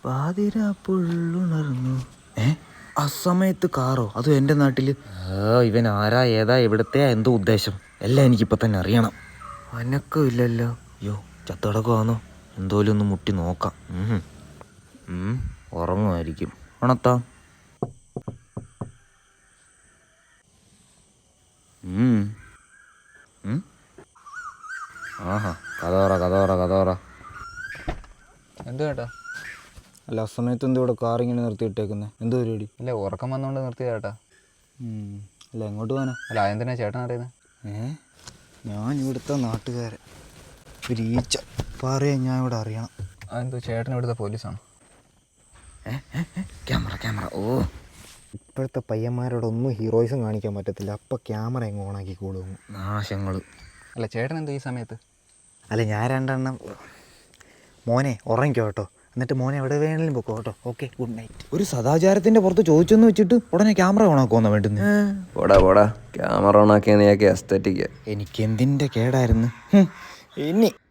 പാതിരാപ്പുള്ളുണർന്നു. അസമയത്ത് കാറോ? അതും എൻ്റെ നാട്ടിൽ. ഇവൻ ആരാ, ഏതാ, എവിടത്തെയാ, എന്തോ ഉദ്ദേശം എല്ലാം എനിക്കിപ്പോൾ തന്നെ അറിയണം. അനക്കം ഇല്ലല്ലോ. അയ്യോ, ചത്തടക്കമാണോ? എന്തോലും ഒന്ന് മുട്ടി നോക്കാം. ഉറങ്ങുമായിരിക്കും. ഉണത്താം. ആഹാ, കഥോറ. എന്തു ചേട്ടാ? അല്ല, അസമയത്ത് എന്തോ ഇവിടെ കാറിങ്ങനെ നിർത്തിയിട്ടേക്കുന്നത്? എന്തോ പരിപാടി? അല്ല, ഉറക്കം വന്നുകൊണ്ട് നിർത്തിയ ചേട്ടാ. അല്ല, എങ്ങോട്ട് പോകാനാ? അല്ല, അതെന്തിനാ ചേട്ടൻ അറിയുന്നത്? ഞാൻ ഇവിടുത്തെ നാട്ടുകാരൻ, ഒരു ഈച്ച പറയാൻ ഞാൻ ഇവിടെ അറിയണം. അതെന്തോ ചേട്ടൻ ഇവിടുത്തെ പോലീസാണ്? ക്യാമറ. ഓ, ഇപ്പോഴത്തെ പയ്യന്മാരോടൊന്നും ഹീറോയിസം കാണിക്കാൻ പറ്റത്തില്ല. അപ്പം ക്യാമറ എങ്ങ് ഓണാക്കി കൂടും. നാശങ്ങൾ. അല്ല, ചേട്ടൻ എന്തോ ഈ സമയത്ത്? അല്ല, ഞാൻ രണ്ടെണ്ണം. മോനെ ഉറങ്ങിക്കോ കേട്ടോ. എന്നിട്ട് മോനെ എവിടെ വേണമെങ്കിലും പൊക്കോ കേട്ടോ. Okay, good night. ഒരു സദാചാരത്തിൻ്റെ പുറത്ത് ചോദിച്ചെന്ന് വെച്ചിട്ട് ഉടനെ ക്യാമറ ഓണാക്കുമെന്നാ വേണ്ടുന്നത്? പോടാ ക്യാമറ ഓണാക്കിയ നീയൊക്കെ എസ്തറ്റിക്ക. എനിക്ക് എന്തിൻ്റെ കേടായിരുന്നു. ഇനി